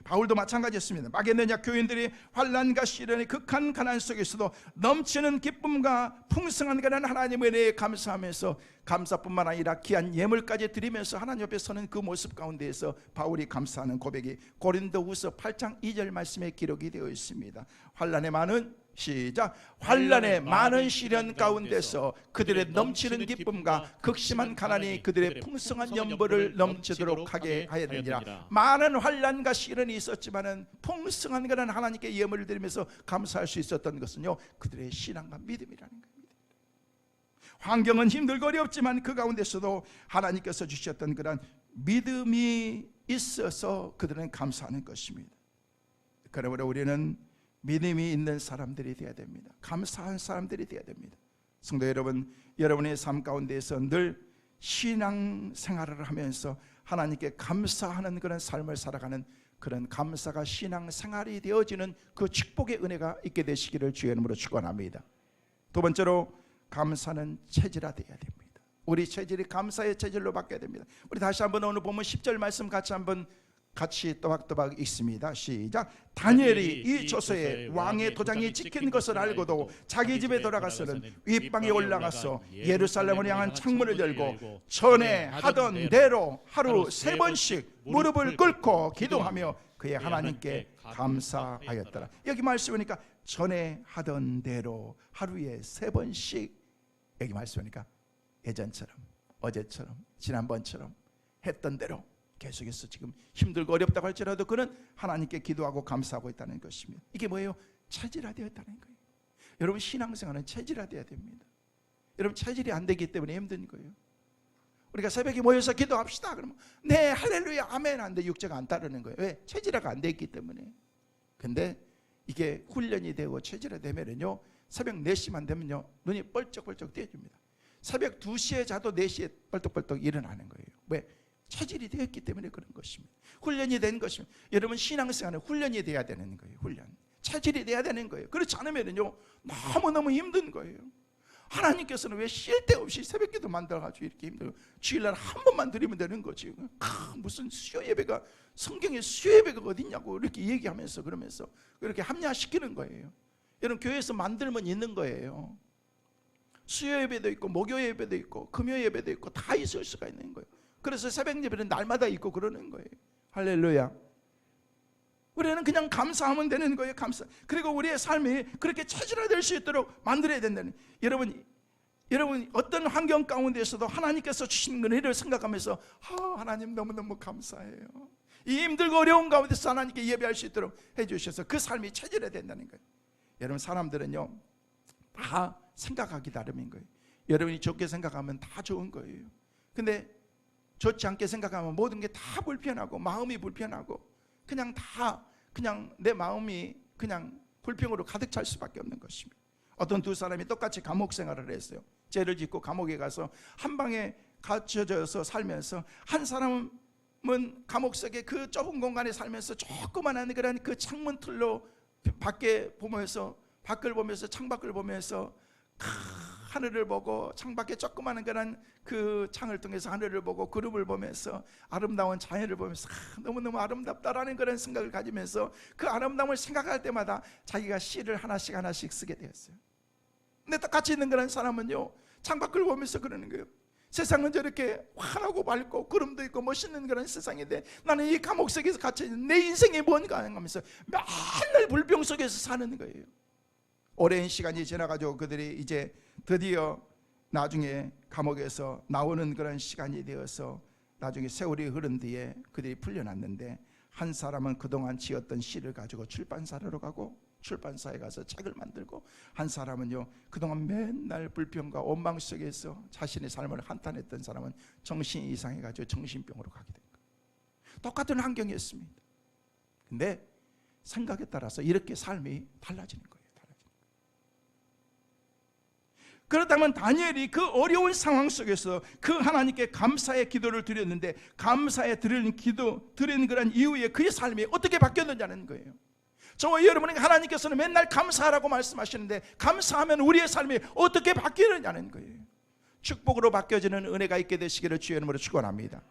바울도 마찬가지였습니다. 마게도냐 교인들이 환난과 시련의 극한 가난 속에서도 넘치는 기쁨과 풍성한 그런 하나님의 은혜에 감사하면서 감사뿐만 아니라 귀한 예물까지 드리면서 하나님 옆에 서는 그 모습 가운데에서 바울이 감사하는 고백이 고린도후서 8장 2절 말씀에 기록이 되어 있습니다. 환난의 많은 시작 환난의 많은 시련 가운데서 그들의 넘치는 기쁨과 극심한 가난이 그들의 풍성한 연보를 넘치도록 하게 하였느니라. 많은 환난과 시련이 있었지만은 풍성한 그런 하나님께 예물을 드리면서 감사할 수 있었던 것은요, 그들의 신앙과 믿음이라는 겁니다. 환경은 힘들고 어렵지만 그 가운데서도 하나님께서 주셨던 그런 믿음이 있어서 그들은 감사하는 것입니다. 그러므로 우리는 믿음이 있는 사람들이 되어야 됩니다. 감사한 사람들이 되어야 됩니다. 성도 여러분, 여러분의 삶 가운데에서 늘 신앙 생활을 하면서 하나님께 감사하는 그런 삶을 살아가는 그런 감사가 신앙 생활이 되어지는 그 축복의 은혜가 있게 되시기를 주의 이름으로 축원합니다. 두 번째로, 감사는 체질화되어야 됩니다. 우리 체질이 감사의 체질로 바뀌어야 됩니다. 우리 다시 한번 오늘 보면 10절 말씀 같이 또박또박 읽습니다. 시작. 다니엘이 이 조서에 왕의 도장이 찍힌 것을 알고도 자기 집에 돌아가서는 윗방에 올라가서 예루살렘을 향한 창문을 열고 전에 하던 대로 하루 3번씩 무릎을 꿇고 기도하며 그의 하나님께 감사하였더라. 여기 말씀이니까 전에 하던 대로 하루에 3번씩, 여기 말씀이니까 예전처럼, 어제처럼, 지난번처럼 했던 대로 계속해서 지금 힘들고 어렵다고 할지라도 그는 하나님께 기도하고 감사하고 있다는 것입니다. 이게 뭐예요? 체질화되었다는 거예요. 여러분, 신앙생활은 체질화되어야 됩니다. 여러분, 체질이 안 되기 때문에 힘든 거예요. 우리가 새벽에 모여서 기도합시다 그러면 네 할렐루야 아멘 하는데 육체가 안 따르는 거예요. 왜? 체질화가 안 되기 때문에. 근데 이게 훈련이 되고 체질화되면요, 새벽 4시만 되면요 눈이 뻘쩍뻘쩍 떼집니다. 새벽 2시에 자도 4시에 벌떡벌떡 일어나는 거예요. 왜? 체질이 되었기 때문에 그런 것입니다. 훈련이 된 것입니다. 여러분, 신앙생활은 훈련이 돼야 되는 거예요. 훈련, 체질이 돼야 되는 거예요. 그렇지 않으면요 너무너무 힘든 거예요. 하나님께서는 왜 쉴 데 없이 새벽기도 만들어가지고 이렇게 힘들고 주일날 한 번만 드리면 되는 거지. 무슨 수요 예배가, 성경에 수요 예배가 어딨냐고 이렇게 얘기하면서 그러면서 그렇게 합리화시키는 거예요. 여러분, 교회에서 만들면 있는 거예요. 수요 예배도 있고 목요 예배도 있고 금요 예배도 있고 다 있을 수가 있는 거예요. 그래서 새벽 예배는 날마다 있고 그러는 거예요. 할렐루야. 우리는 그냥 감사하면 되는 거예요. 감사. 그리고 우리의 삶이 그렇게 체질화될 수 있도록 만들어야 된다는. 여러분 어떤 환경 가운데서도 하나님께서 주신 은혜를 생각하면서 하나님 너무너무 감사해요. 이 힘들고 어려운 가운데서 하나님께 예배할 수 있도록 해주셔서 그 삶이 체질화된다는 거예요. 여러분, 사람들은요 다 생각하기 나름인 거예요. 여러분이 좋게 생각하면 다 좋은 거예요. 근데 좋지 않게 생각하면 모든 게 다 불편하고 마음이 불편하고 그냥 내 마음이 그냥 불평으로 가득 찰 수밖에 없는 것입니다. 어떤 두 사람이 똑같이 감옥 생활을 했어요. 죄를 짓고 감옥에 가서 한 방에 갇혀져서 살면서, 한 사람은 감옥 속에 그 좁은 공간에 살면서 조그만한 그런 그 창문 틀로 밖을 보면서 창밖을 보면서 하늘을 보고, 창밖에 조그마한 그런 그 창을 통해서 하늘을 보고 구름을 보면서 아름다운 자연을 보면서 너무너무 아름답다라는 그런 생각을 가지면서 그 아름다움을 생각할 때마다 자기가 시를 하나씩 쓰게 되었어요. 근데 똑같이 있는 그런 사람은요 창밖을 보면서 그러는 거예요. 세상은 저렇게 환하고 밝고 구름도 있고 멋있는 그런 세상인데 나는 이 감옥 속에서 갇혀있는 내 인생이 뭔가 하면서 맨날 불평 속에서 사는 거예요. 오랜 시간이 지나가지고 그들이 이제 드디어 나중에 감옥에서 나오는 그런 시간이 되어서 나중에 세월이 흐른 뒤에 그들이 풀려났는데, 한 사람은 그동안 지었던 시를 가지고 출판사로 가고 출판사에 가서 책을 만들고, 한 사람은요 그동안 맨날 불평과 원망 속에서 자신의 삶을 한탄했던 사람은 정신이 이상해가지고 정신병으로 가게 된 거예요. 똑같은 환경이었습니다. 근데 생각에 따라서 이렇게 삶이 달라지는 거예요. 그렇다면 다니엘이 그 어려운 상황 속에서 그 하나님께 감사의 기도를 드렸는데, 감사에 드리는 그런 이후에 그의 삶이 어떻게 바뀌었느냐는 거예요. 저와 여러분에게 하나님께서는 맨날 감사하라고 말씀하시는데 감사하면 우리의 삶이 어떻게 바뀌느냐는 거예요. 축복으로 바뀌어지는 은혜가 있게 되시기를 주의 이름으로 축원합니다.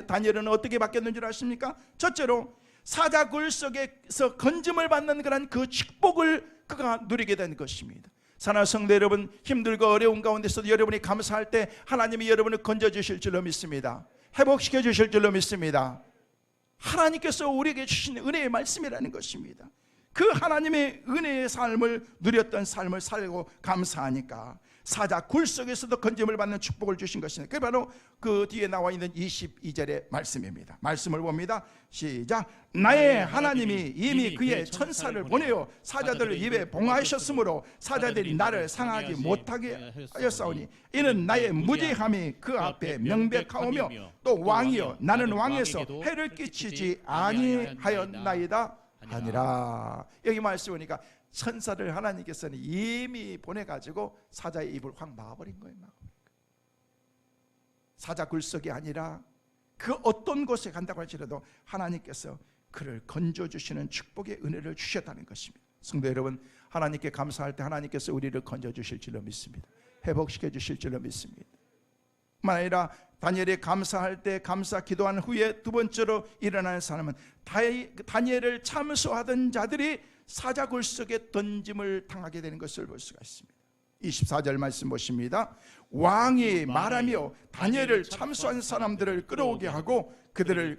다니엘은 어떻게 바뀌었는 줄 아십니까? 첫째로 사자 굴 속에서 건짐을 받는 그런 그 축복을 그가 누리게 된 것입니다. 사랑하는 성도 여러분, 힘들고 어려운 가운데서도 여러분이 감사할 때 하나님이 여러분을 건져주실 줄로 믿습니다. 회복시켜 주실 줄로 믿습니다. 하나님께서 우리에게 주신 은혜의 말씀이라는 것입니다. 그 하나님의 은혜의 삶을 누렸던 삶을 살고 감사하니까 사자 굴 속에서도 건짐을 받는 축복을 주신 것입니다. 그게 바로 그 뒤에 나와 있는 22절의 말씀입니다. 말씀을 봅니다. 시작. 나의 하나님이 이미 그의 천사를 보내어 사자들을 입에 봉하셨으므로 사자들이 나를 상하지 못하게 하였사오니 이는 나의 무지함이 그 앞에 명백하오며 또 왕이여 나는 왕에서 해를 끼치지 아니하였나이다 아니라. 여기 말씀 보니까 천사를 하나님께서는 이미 보내가지고 사자의 입을 확 막아버린 거예요. 사자 굴속이 아니라 그 어떤 곳에 간다고 할지라도 하나님께서 그를 건져주시는 축복의 은혜를 주셨다는 것입니다. 성도 여러분, 하나님께 감사할 때 하나님께서 우리를 건져주실 줄로 믿습니다. 회복시켜 주실 줄로 믿습니다. 뿐만 아니라 다니엘이 감사할 때 감사 기도한 후에 두 번째로 일어나는 사람은 다니엘을 참소하던 자들이 사자굴 속에 던짐을 당하게 되는 것을 볼 수가 있습니다. 24절 말씀 보십니다. 왕이 말하며 다니엘을 참소한 사람들을 끌어오게 하고 그들의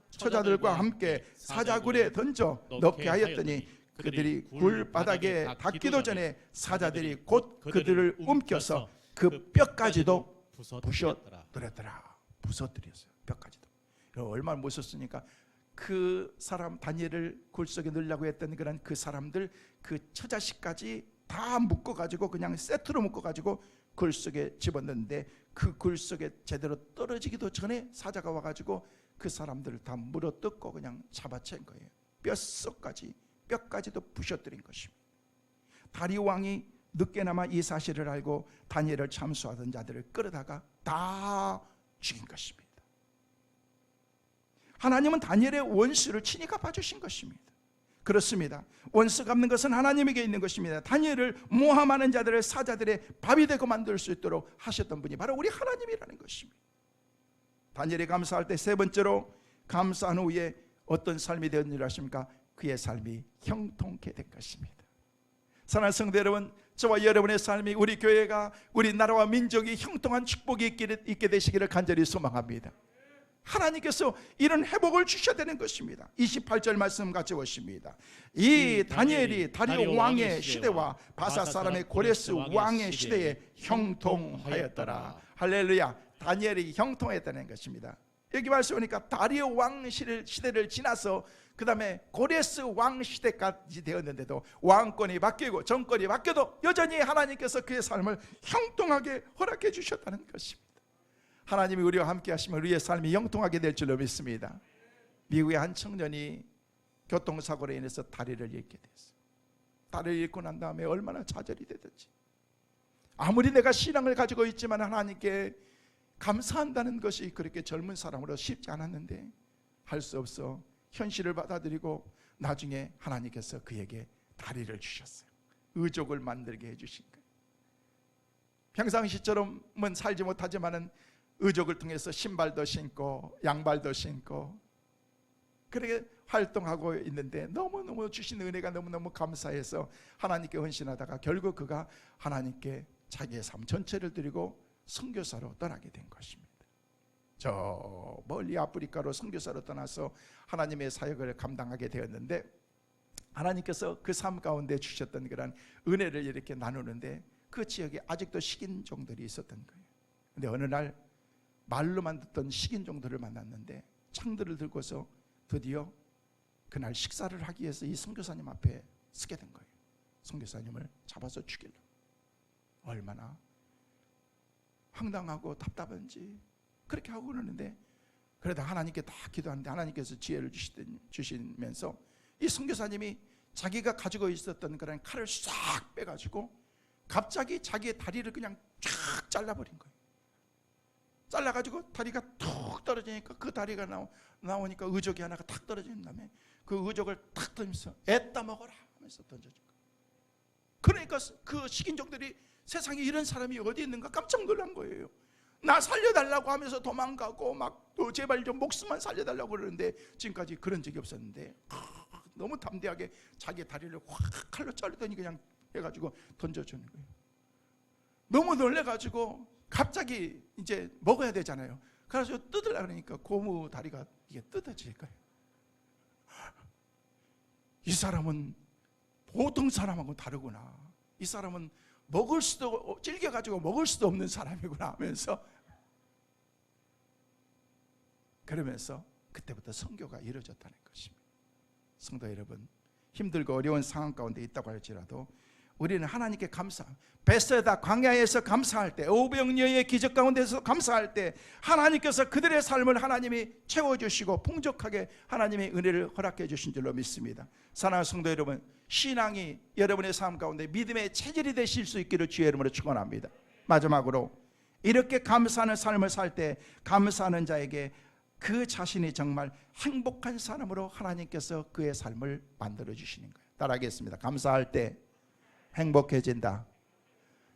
처자들과 함께 사자굴에 던져 넣게 하였더니 그들이 굴 바닥에 닿기도 전에 사자들이 곧 그들을 움켜서 그 뼈까지도 부서뜨렸더라. 부서뜨렸어요. 뼈까지도. 얼마나 무섭습니까? 그 사람 다니엘을 굴 속에 넣으려고 했던 그런 그 사람들 그 처자식까지 다 묶어가지고 그냥 세트로 묶어가지고 굴 속에 집었는데 그 굴 속에 제대로 떨어지기도 전에 사자가 와가지고 그 사람들을 다 물어뜯고 그냥 잡아챈 거예요. 뼈까지도 부셔뜨린 것입니다. 다리 왕이 늦게나마 이 사실을 알고 다니엘을 참소하던 자들을 끌어다가 다 죽인 것입니다. 하나님은 다니엘의 원수를 친히 갚아주신 것입니다. 그렇습니다. 원수 갚는 것은 하나님에게 있는 것입니다. 다니엘을 모함하는 자들을 사자들의 밥이 되고 만들 수 있도록 하셨던 분이 바로 우리 하나님이라는 것입니다. 다니엘이 감사할 때 세 번째로 감사한 후에 어떤 삶이 되었는지 아십니까? 그의 삶이 형통케 된 것입니다. 사랑하는 성도 여러분, 저와 여러분의 삶이 우리 교회가 우리 나라와 민족이 형통한 축복이 있게 되시기를 간절히 소망합니다. 하나님께서 이런 회복을 주셔야 되는 것입니다. 28절 말씀 같이 보십니다. 이 다니엘이 다리오 왕의 시대와 바사 사람의 고레스 왕의 시대에 형통하였더라. 할렐루야. 다니엘이 형통했다는 것입니다. 여기 말씀 보니까 다리오 왕 시대를 지나서 그 다음에 고레스 왕 시대까지 되었는데도 왕권이 바뀌고 정권이 바뀌어도 여전히 하나님께서 그의 삶을 형통하게 허락해 주셨다는 것입니다. 하나님이 우리와 함께 하시면 우리의 삶이 형통하게 될 줄로 믿습니다. 미국의 한 청년이 교통사고로 인해서 다리를 잃게 됐어요. 다리를 잃고 난 다음에 얼마나 좌절이 되든지, 아무리 내가 신앙을 가지고 있지만 하나님께 감사한다는 것이 그렇게 젊은 사람으로 쉽지 않았는데 할 수 없어 현실을 받아들이고 나중에 하나님께서 그에게 다리를 주셨어요. 의족을 만들게 해주신 거예요. 평상시처럼은 살지 못하지만은 의족을 통해서 신발도 신고 양발도 신고 그렇게 활동하고 있는데 너무너무 주신 은혜가 너무너무 감사해서 하나님께 헌신하다가 결국 그가 하나님께 자기의 삶 전체를 드리고 선교사로 떠나게 된 것입니다. 저 멀리 아프리카로 선교사로 떠나서 하나님의 사역을 감당하게 되었는데 하나님께서 그 삶 가운데 주셨던 그런 은혜를 이렇게 나누는데 그 지역에 아직도 식인종들이 있었던 거예요. 근데 어느 날 말로만 듣던 식인종들을 만났는데 창들을 들고서 드디어 그날 식사를 하기 위해서 이 선교사님 앞에 서게 된 거예요. 선교사님을 잡아서 죽이려고. 얼마나 황당하고 답답한지 그렇게 하고 그러는데 그래도 하나님께 다 기도하는데 하나님께서 지혜를 주시면서 이 선교사님이 자기가 가지고 있었던 그런 칼을 싹 빼가지고 갑자기 자기의 다리를 그냥 쫙 잘라버린 거예요. 잘라가지고 다리가 툭 떨어지니까 그 다리가 나오니까 의족이 하나가 탁 떨어진 다음에 그 의족을 탁 던지면서 애따 먹어라 하면서 던져준 거예요. 그러니까 그 식인종들이 세상에 이런 사람이 어디 있는가 깜짝 놀란 거예요. 나 살려달라고 하면서 도망가고 막 또 제발 좀 목숨만 살려달라고 그러는데 지금까지 그런 적이 없었는데 너무 담대하게 자기 다리를 확 칼로 자르더니 그냥 해가지고 던져주는 거예요. 너무 놀래가지고 갑자기 이제 먹어야 되잖아요. 그래서 뜯으려고 하니까 고무 다리가 이게 뜯어질 거예요. 이 사람은 보통 사람하고 다르구나. 이 사람은 먹을 수도 찔겨가지고 먹을 수도 없는 사람이구나 하면서 그러면서 그때부터 선교가 이루어졌다는 것입니다. 성도 여러분, 힘들고 어려운 상황 가운데 있다고 할지라도 우리는 하나님께 베세다 광야에서 감사할 때, 오병이어의 기적 가운데서 감사할 때 하나님께서 그들의 삶을 하나님이 채워주시고 풍족하게 하나님의 은혜를 허락해 주신 줄로 믿습니다. 사랑하는 성도 여러분, 신앙이 여러분의 삶 가운데 믿음의 체질이 되실 수 있기를 주의 이름으로 축원합니다. 마지막으로 이렇게 감사하는 삶을 살 때 감사하는 자에게 그 자신이 정말 행복한 사람으로 하나님께서 그의 삶을 만들어 주시는 거예요. 따라하겠습니다. 감사할 때 행복해진다.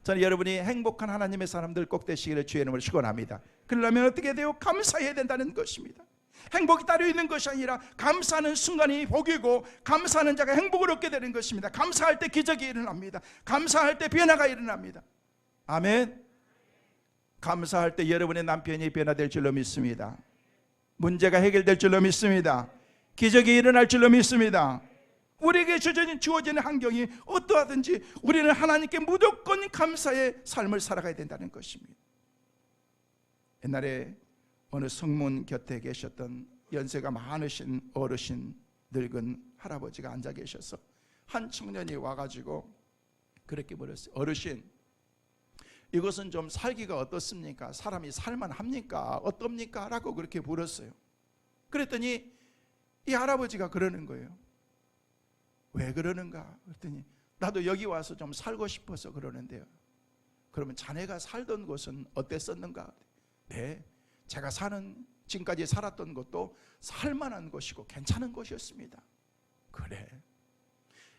저는 여러분이 행복한 하나님의 사람들 꼭 되시기를 주의 이름으로 축원합니다. 그러려면 어떻게 돼요? 감사해야 된다는 것입니다. 행복이 따로 있는 것이 아니라 감사하는 순간이 복이고 감사하는 자가 행복을 얻게 되는 것입니다. 감사할 때 기적이 일어납니다. 감사할 때 변화가 일어납니다. 아멘. 감사할 때 여러분의 남편이 변화될 줄로 믿습니다. 문제가 해결될 줄로 믿습니다. 기적이 일어날 줄로 믿습니다. 우리에게 주어지는 환경이 어떠하든지 우리는 하나님께 무조건 감사의 삶을 살아가야 된다는 것입니다. 옛날에 어느 성문 곁에 계셨던 연세가 많으신 어르신, 늙은 할아버지가 앉아 계셔서 한 청년이 와가지고 그렇게 물었어요. 어르신, 이것은 좀 살기가 어떻습니까? 사람이 살만합니까? 어떻습니까? 라고 그렇게 물었어요. 그랬더니 이 할아버지가 그러는 거예요. 왜 그러는가? 그랬더니 나도 여기 와서 좀 살고 싶어서 그러는데요. 그러면 자네가 살던 곳은 어땠었는가? 네, 제가 지금까지 살았던 곳도 살만한 곳이고 괜찮은 곳이었습니다. 그래,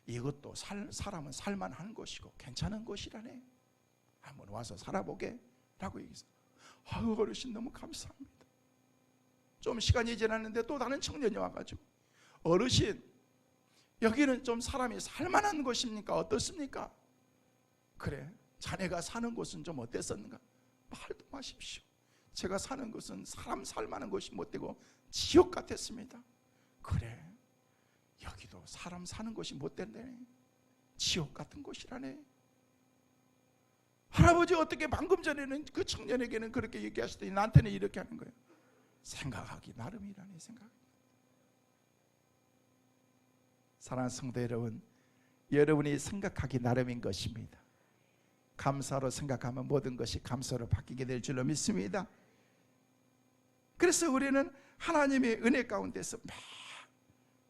이것도 사람은 살만한 곳이고 괜찮은 곳이라네. 한번 와서 살아보게 라고 얘기했어요. 아유, 어르신 너무 감사합니다. 좀 시간이 지났는데 또 다른 청년이 와가지고 어르신, 여기는 좀 사람이 살만한 곳입니까? 어떻습니까? 그래, 자네가 사는 곳은 좀 어땠었는가? 말도 마십시오. 제가 사는 곳은 사람 살만한 곳이 못되고 지옥 같았습니다. 그래, 여기도 사람 사는 곳이 못된다네. 지옥 같은 곳이라네. 할아버지 어떻게 방금 전에는 그 청년에게는 그렇게 얘기하시더니 나한테는 이렇게 하는 거예요. 생각하기 나름이라네. 생각. 사랑하는 성도 여러분, 여러분이 생각하기 나름인 것입니다. 감사로 생각하면 모든 것이 감사로 바뀌게 될 줄로 믿습니다. 그래서 우리는 하나님의 은혜 가운데서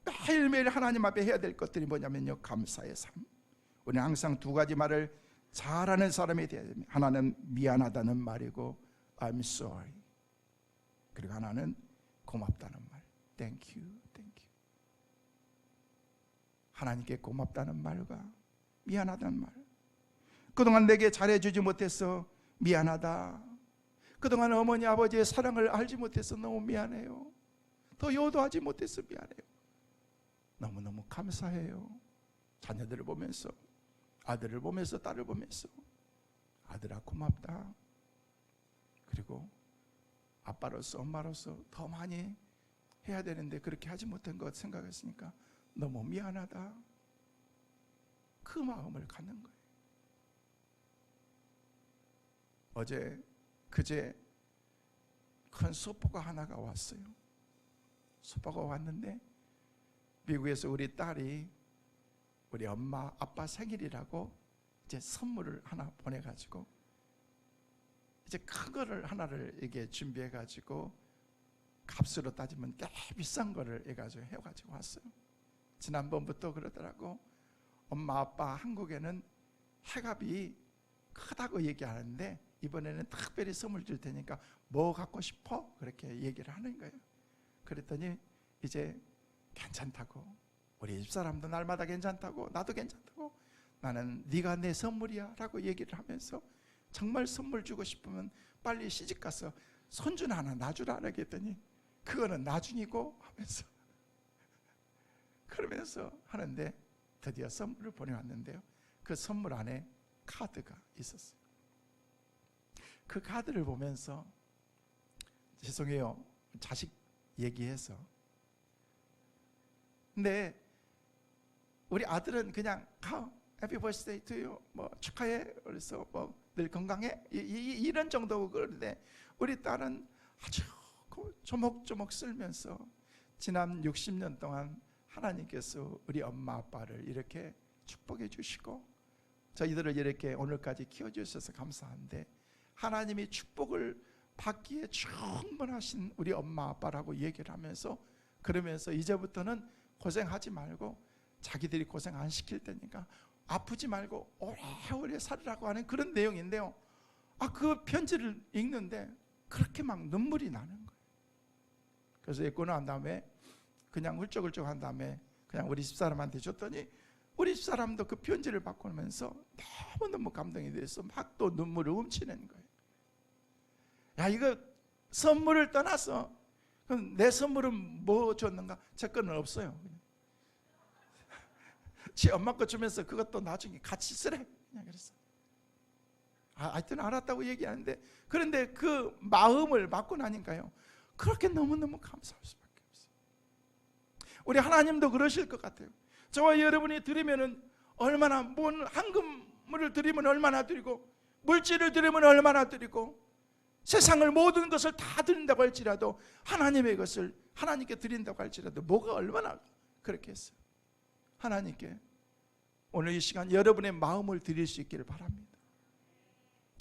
매일매일 하나님 앞에 해야 될 것들이 뭐냐면요, 감사의 삶. 우리는 항상 두 가지 말을 잘하는 사람이 되어야 됩니다. 하나는 미안하다는 말이고 I'm sorry. 그리고 하나는 고맙다는 말. Thank you, thank you. 하나님께 고맙다는 말과 미안하다는 말. 그동안 내게 잘해주지 못해서 미안하다. 그동안 어머니 아버지의 사랑을 알지 못해서 너무 미안해요. 더 효도하지 못해서 미안해요. 너무너무 감사해요. 자녀들을 보면서, 아들을 보면서, 딸을 보면서 아들아 고맙다. 그리고 아빠로서 엄마로서 더 많이 해야 되는데 그렇게 하지 못한 것 생각했으니까 너무 미안하다. 그 마음을 갖는 거예요. 그제 큰 소포가 하나가 왔어요. 소포가 왔는데 미국에서 우리 딸이 우리 엄마 아빠 생일이라고 이제 선물을 하나 보내가지고 이제 큰 거를 하나를 이게 준비해가지고 값으로 따지면 꽤 비싼 거를 해가지고 왔어요. 지난번부터 그러더라고. 엄마 아빠 한국에는 해갑이 크다고 얘기하는데 이번에는 특별히 선물 줄 테니까 뭐 갖고 싶어? 그렇게 얘기를 하는 거예요. 그랬더니 이제 괜찮다고, 우리 집사람도 날마다 괜찮다고, 나도 괜찮다고, 나는 네가 내 선물이야 라고 얘기를 하면서 정말 선물 주고 싶으면 빨리 시집가서 손주나 하나 놔주라 그랬더니 그거는 나중이고 하면서 그러면서 하는데 드디어 선물을 보내왔는데요, 그 선물 안에 카드가 있었어요. 그 카드를 보면서 죄송해요, 자식 얘기해서, 근데 우리 아들은 그냥 해피 버스데이 투유 뭐 축하해, 그래서 뭐 늘 건강해 이런 정도고, 그런데 우리 딸은 아주 조목조목 쓸면서 지난 60년 동안 하나님께서 우리 엄마 아빠를 이렇게 축복해 주시고 저희들을 이렇게 오늘까지 키워주셔서 감사한데, 하나님이 축복을 받기에 충분하신 우리 엄마 아빠라고 얘기를 하면서, 그러면서 이제부터는 고생하지 말고 자기들이 고생 안 시킬 테니까 아프지 말고 오래오래 살으라고 하는 그런 내용인데요, 그 편지를 읽는데 그렇게 막 눈물이 나는 거예요. 그래서 읽고 난 다음에 그냥 훌쩍훌쩍 한 다음에 그냥 우리 집사람한테 줬더니 우리 집사람도 그 편지를 받고 나면서 너무너무 감동이 돼서 막 또 눈물을 훔치는 거예요. 야, 이거 선물을 떠나서 그럼 내 선물은 뭐 줬는가? 제 거는 없어요. 지 엄마 거 주면서 그것도 나중에 같이 쓰래 그냥 그랬어. 하여튼 알았다고 얘기하는데, 그런데 그 마음을 받고 나니까요 그렇게 너무너무 감사할 수밖에 없어요. 우리 하나님도 그러실 것 같아요. 저와 여러분이 드리면은 얼마나, 뭔 헌금을 드리면 얼마나 드리고 물질을 드리면 얼마나 드리고 세상을 모든 것을 다 드린다고 할지라도 하나님의 것을 하나님께 드린다고 할지라도 뭐가 얼마나 그렇게 했어요. 하나님께 오늘 이 시간 여러분의 마음을 드릴 수 있기를 바랍니다.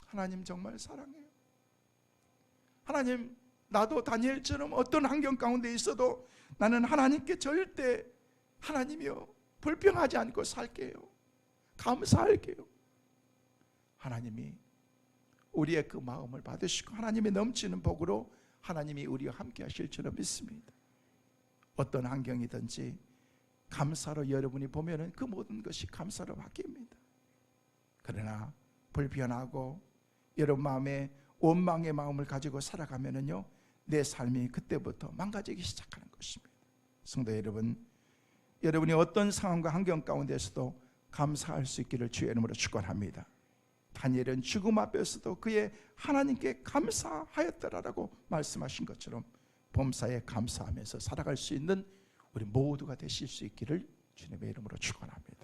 하나님 정말 사랑해요. 하나님, 나도 다니엘처럼 어떤 환경 가운데 있어도 나는 하나님께 절대 하나님이여 불평하지 않고 살게요. 감사할게요. 하나님이 우리의 그 마음을 받으시고 하나님의 넘치는 복으로 하나님이 우리와 함께 하실 줄을 믿습니다. 어떤 환경이든지 감사로 여러분이 보면은 그 모든 것이 감사로 바뀝니다. 그러나 불편하고 여러분 마음에 원망의 마음을 가지고 살아가면은요 내 삶이 그때부터 망가지기 시작하는 것입니다. 성도 여러분, 여러분이 어떤 상황과 환경 가운데서도 감사할 수 있기를 주의 이름으로 축원합니다. 다니엘은 죽음 앞에서도 그의 하나님께 감사하였더라라고 말씀하신 것처럼 범사에 감사하면서 살아갈 수 있는 우리 모두가 되실 수 있기를 주님의 이름으로 축원합니다.